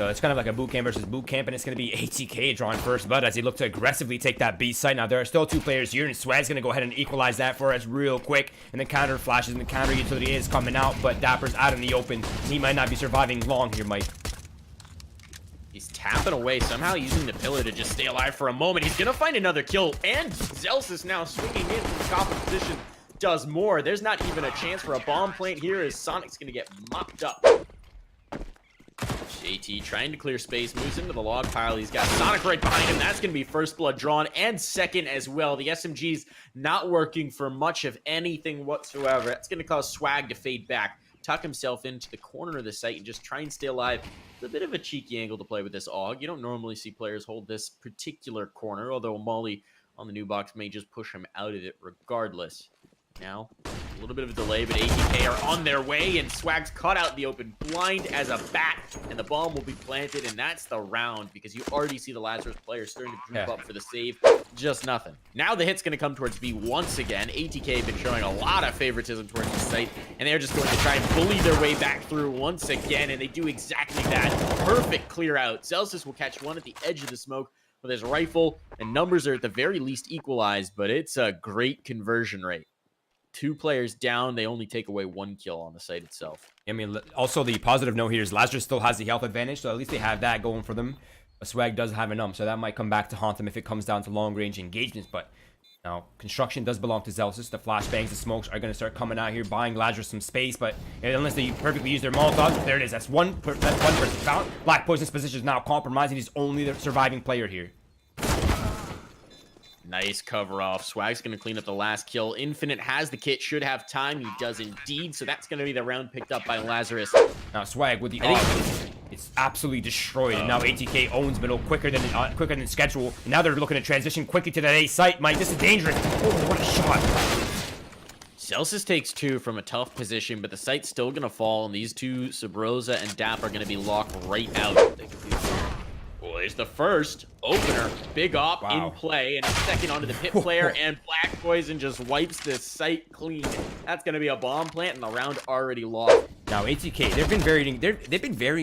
So it's kind of like a boot camp versus boot camp, and it's going to be ATK drawing first blood as they look to aggressively take that B site. Now, there are still 2 players here, and Swag's going to go ahead and equalize that for us real quick. And the counter flashes, and the counter utility is coming out, but Dapper's out in the open. He might not be surviving long here, Mike. He's tapping away, somehow using the pillar to just stay alive for a moment. He's going to find another kill, and Zelsis now swinging in from the top of position does more. There's not even a chance for a bomb plant here as Sonic's going to get mopped up. JT trying to clear space, moves into the log pile. He's got Sonic right behind him. That's going to be first blood drawn and second as well. The SMG's not working for much of anything whatsoever. That's going to cause Swag to fade back, tuck himself into the corner of the site, and just try and stay alive. It's a bit of a cheeky angle to play with this AUG. You don't normally see players hold this particular corner, although Molly on the new box may just push him out of it regardless. Now, a little bit of a delay, but ATK are on their way, and Swag's caught out in the open, blind as a bat, and the bomb will be planted, and that's the round, because you already see the Lazarus players starting to group up for the save. Just nothing. Now the hit's going to come towards B once again. ATK have been showing a lot of favoritism towards the site, and they're just going to try and bully their way back through once again, and they do exactly that. Perfect clear out. Celsius will catch one at the edge of the smoke with his rifle, and numbers are at the very least equalized, but it's a great conversion rate. 2 players down, they only take away 1 kill on the site itself. I mean, also the positive note here is Lazarus still has the health advantage, so at least they have that going for them. But Swag does have an so that might come back to haunt them if it comes down to long-range engagements. But now, construction does belong to Zelsis. The flashbangs, the smokes are going to start coming out here, buying Lazarus some space. But unless they perfectly use their Molotovs, there it is. That's one person found. Black Poison's position is now compromising. He's only the surviving player here. Nice cover off. Swag's going to clean up the last kill. Infinite has the kit, should have time. He does indeed. So that's going to be the round picked up by Lazarus. Now Swag with the it's absolutely destroyed. And now ATK owns middle quicker than schedule. And now they're looking to transition quickly to that A site. Mike, this is dangerous. Oh, what a shot. Celsius takes 2 from a tough position, but the site's still going to fall. And these 2, Sabrosa and Dap, are going to be locked right out. Well, there's the first opener. Big op in play, and a second onto the pit player, and Black Poison just wipes this site clean. That's going to be a bomb plant, and the round already lost. Now ATK, they've been varying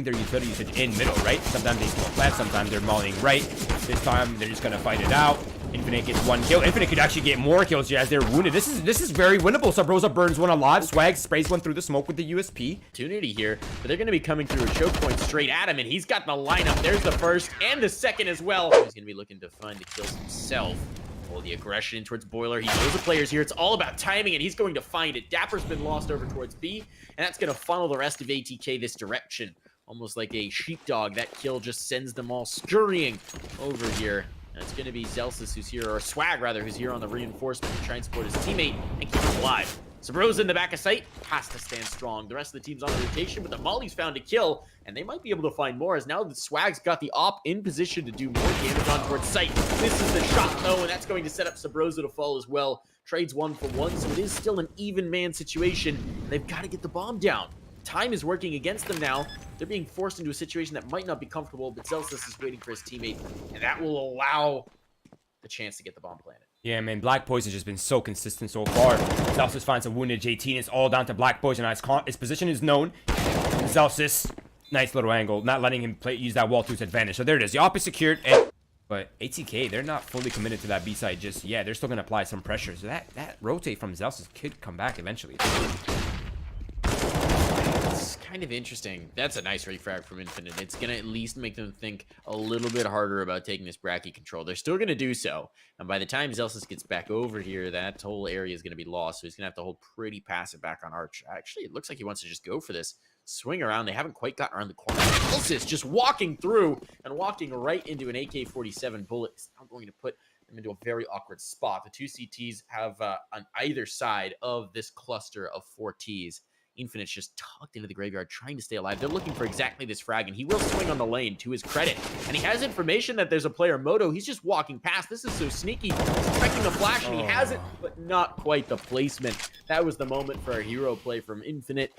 their utility usage in middle, right? Sometimes they smoke left, sometimes they're mollying right. This time they're just going to fight it out. Infinite gets 1 kill. Infinite could actually get more kills here as they're wounded. This is very winnable. Sabrosa burns 1 alive. Swag sprays 1 through the smoke with the USP. Opportunity here, but they're going to be coming through a choke point straight at him, and he's got the lineup. There's the first and the second as well. He's going to be looking to find the kills himself. Oh, the aggression towards Boiler. He knows the players here. It's all about timing, and he's going to find it. Dapper's been lost over towards B, and that's going to funnel the rest of ATK this direction. Almost like a sheepdog. That kill just sends them all scurrying over here. And it's going to be Zelsis who's here, or Swag rather, who's here on the reinforcement to try and support his teammate and keep him alive. Sabrosa in the back of sight has to stand strong. The rest of the team's on the rotation, but the Molly's found a kill, and they might be able to find more as now the Swag's got the op in position to do more damage on towards sight. This is the shot though, and that's going to set up Sabrosa to fall as well. Trades 1 for 1, so it is still an even man situation. They've got to get the bomb down. Time is working against them now. They're being forced into a situation that might not be comfortable, but Zelsis is waiting for his teammate, and that will allow the chance to get the bomb planted. Yeah, man, Black Poison's just been so consistent so far. Zelsis finds a wounded JT, and it's all down to Black Poison. His position is known. Zelsis, nice little angle, not letting him use that wall to his advantage. So there it is. The op is secured, but ATK, they're not fully committed to that B side just yet. They're still going to apply some pressure. So that rotate from Zelsis could come back eventually. Kind of interesting. That's a nice refrag from Infinite. It's going to at least make them think a little bit harder about taking this bracky control. They're still going to do so. And by the time Zelsis gets back over here, that whole area is going to be lost. So he's going to have to hold pretty passive back on Arch. Actually, it looks like he wants to just go for this. Swing around. They haven't quite gotten around the corner. Zelsis just walking through and walking right into an AK-47 bullet. It's now going to put them into a very awkward spot. The 2 CTs have on either side of this cluster of 4 Ts. Infinite's just tucked into the graveyard, trying to stay alive. They're looking for exactly this frag, and he will swing on the lane, to his credit. And he has information that there's a player, Moto. He's just walking past. This is so sneaky. He's expecting the flash, and he has it, but not quite the placement. That was the moment for a hero play from Infinite.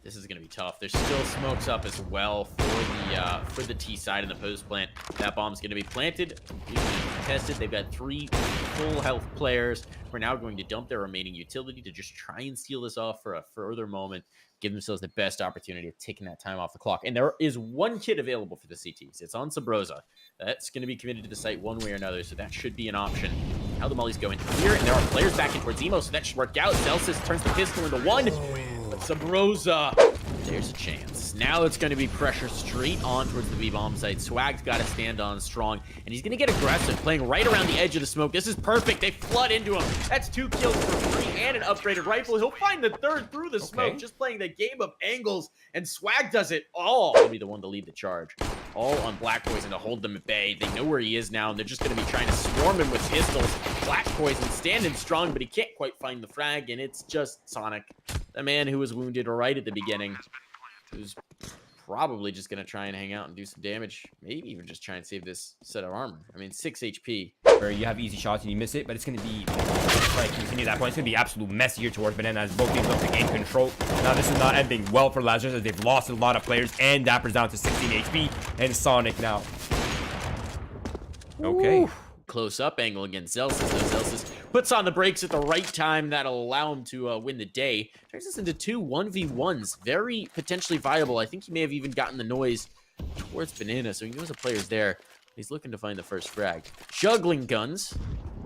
This is going to be tough. There's still smokes up as well for the T side in the post plant. That bomb's going to be planted, tested. They've got 3 full health players. We're now going to dump their remaining utility to just try and steal this off for a further moment, give themselves the best opportunity of taking that time off the clock. And there is 1 kit available for the CTs. It's on Sabrosa. That's going to be committed to the site one way or another, so that should be an option. How the Mollies go in here, and there are players back in towards Emo, so that should work out. Zelsis turns the pistol into 1. But Sabrosa, there's a chance. Now it's going to be pressure straight on towards the B-bomb site. Swag's got to stand on strong, and he's going to get aggressive, playing right around the edge of the smoke. This is perfect. They flood into him. That's 2 kills for free and an upgraded rifle. He'll find the 3rd through the smoke, just playing the game of angles, and Swag does it all. He'll be the one to lead the charge. All on Black Poison to hold them at bay. They know where he is now, and they're just going to be trying to swarm him with pistols. Black Poison standing strong, but he can't quite find the frag, and it's just Sonic, the man who was wounded right at the beginning, who's probably just going to try and hang out and do some damage. Maybe even just try and save this set of armor. I mean, 6 HP. Where you have easy shots and you miss it, but it's going to be, like, continue that point. It's going to be absolute messier towards Banana as both teams look to gain control. Now, this is not ending well for Lazarus as they've lost a lot of players, and Dapper's down to 16 HP, and Sonic now. Okay. Ooh. Close up angle against Zelsis. Zelsis puts on the brakes at the right time. That'll allow him to win the day. Turns this into 2 1v1s. Very potentially viable. I think he may have even gotten the noise towards Banana, so he knows the player's there. He's looking to find the first frag. Juggling guns.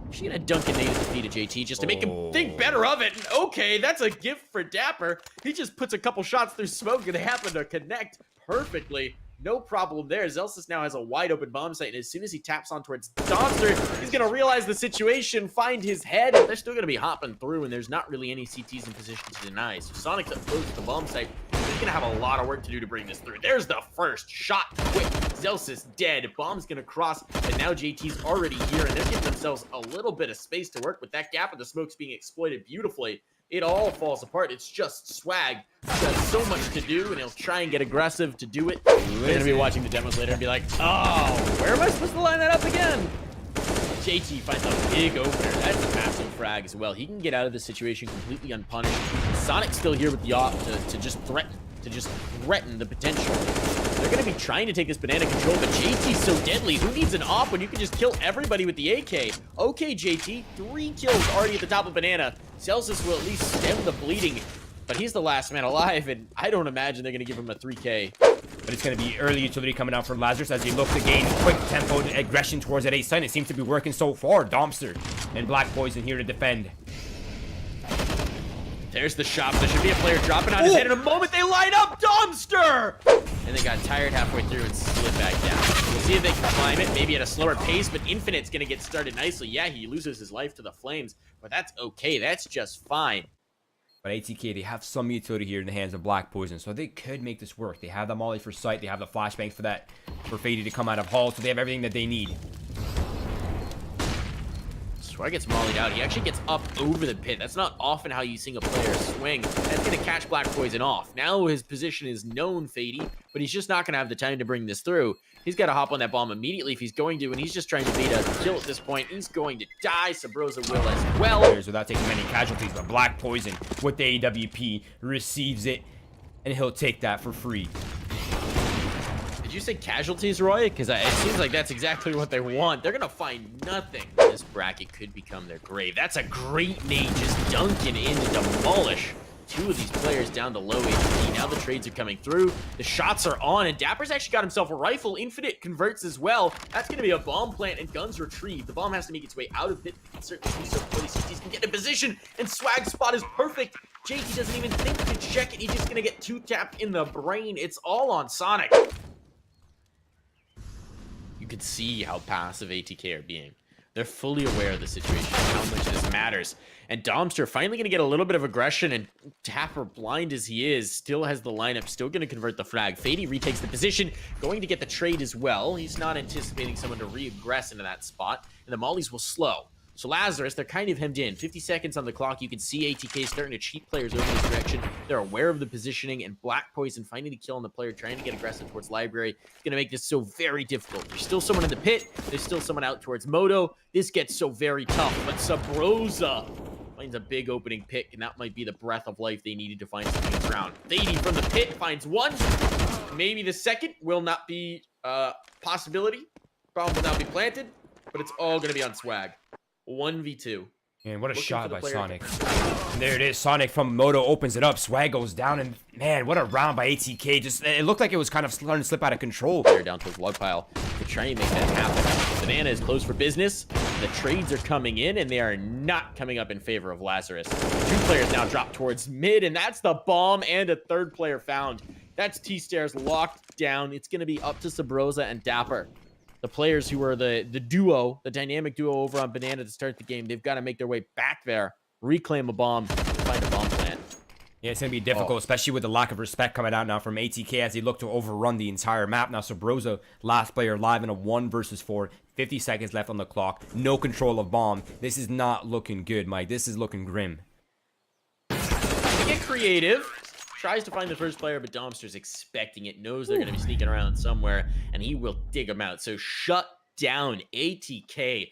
She's gonna dunk a nade at the feet of JT just to make him think better of it. And okay, that's a gift for Dapper. He just puts a couple shots through smoke and they happen to connect perfectly. No problem there. Zelsis now has a wide open bomb site, and as soon as he taps on towards Donster, he's going to realize the situation, find his head, and they're still going to be hopping through, and there's not really any CTs in position to deny. So Sonic's approach to the bomb site, he's going to have a lot of work to do to bring this through. There's the first shot. Quick. Zelsis dead. Bomb's going to cross, and now JT's already here, and they're giving themselves a little bit of space to work with. That gap of the smoke's being exploited beautifully. It all falls apart. It's just Swag. He's got so much to do, and he'll try and get aggressive to do it. They're going to be watching the demos later and be like, oh, where am I supposed to line that up again? JT finds a big opener. That's a massive frag as well. He can get out of this situation completely unpunished. Sonic's still here with the op to just threaten the potential. They're going to be trying to take this banana control, but JT's so deadly. Who needs an op when you can just kill everybody with the AK? Okay, JT, 3 kills already at the top of banana. Celsius will at least stem the bleeding, but he's the last man alive, and I don't imagine they're going to give him a 3K. But it's going to be early utility coming out for Lazarus as they look to gain quick tempo aggression towards that A site. It seems to be working so far. Domster and Black Poison here to defend. There's the shot. There should be a player dropping on his head in a moment. They line up Domster! And they got tired halfway through and slid back down. We'll see if they can climb it, maybe at a slower pace, but Infinite's going to get started nicely. Yeah, he loses his life to the flames, but that's okay. That's just fine. But ATK, they have some utility here in the hands of Black Poison, so they could make this work. They have the molly for sight. They have the flashbangs for Fady to come out of Hall, so they have everything that they need. Swag gets mollied out. He actually gets up over the pit. That's not often how you see a player swing. That's going to catch Black Poison off. Now his position is known, Fady, but he's just not going to have the time to bring this through. He's got to hop on that bomb immediately if he's going to, and he's just trying to beat a kill at this point. He's going to die. Sabrosa will as well. Without taking many casualties, but Black Poison with the AWP receives it, and he'll take that for free. Did you say casualties, Roy? Because it seems like that's exactly what they want. They're going to find nothing. This bracket could become their grave. That's a great nade just dunking in to demolish 2 of these players down to low HP. Now the trades are coming through. The shots are on, and Dapper's actually got himself a rifle. Infinite converts as well. That's going to be a bomb plant and guns retrieved. The bomb has to make its way out of pit. It certainly do so before these CTs can get in position, and Swag's spot is perfect. JT doesn't even think to check it. He's just going to get 2-tapped in the brain. It's all on Sonic. You could see how passive ATK are being. They're fully aware of the situation, how much this matters. And Domster finally going to get a little bit of aggression, and Dapper, blind as he is, still has the lineup, still going to convert the frag. Fady retakes the position, going to get the trade as well. He's not anticipating someone to re-aggress into that spot, and the mollies will slow. So Lazarus, they're kind of hemmed in. 50 seconds on the clock. You can see ATK starting to cheat players over this direction. They're aware of the positioning, and Black Poison finding the kill on the player, trying to get aggressive towards Library. It's going to make this so very difficult. There's still someone in the pit. There's still someone out towards Moto. This gets so very tough, but Sabrosa finds a big opening pick, and that might be the breath of life they needed to find something in this round. Thady from the pit finds one. Maybe the second will not be a possibility. Bomb will not be planted, but it's all going to be on Swag. 1v2. Man, what a Looking shot for the by player. Sonic. And there it is. Sonic from Moto opens it up. Swag goes down, and man, what a round by ATK. Just it looked like it was kind of starting to slip out of control. Player down to his log pile to try and make that happen. Banana is closed for business. The trades are coming in, and they are not coming up in favor of Lazarus. 2 players now drop towards mid, and that's the bomb, and a 3rd player found. That's T-Stairs locked down. It's going to be up to Sabrosa and Dapper. The players who are the duo, the dynamic duo over on Banana to start the game, they've got to make their way back there, reclaim a bomb, find a bomb plant. Yeah, it's going to be difficult, especially with the lack of respect coming out now from ATK as they look to overrun the entire map. Now, Sabrosa, last player live in a 1 versus 4, 50 seconds left on the clock, no control of bomb. This is not looking good, Mike. This is looking grim. They get creative. Tries to find the first player, but Domster's expecting it, knows they're going to be sneaking around somewhere, and he will dig them out. So shut down ATK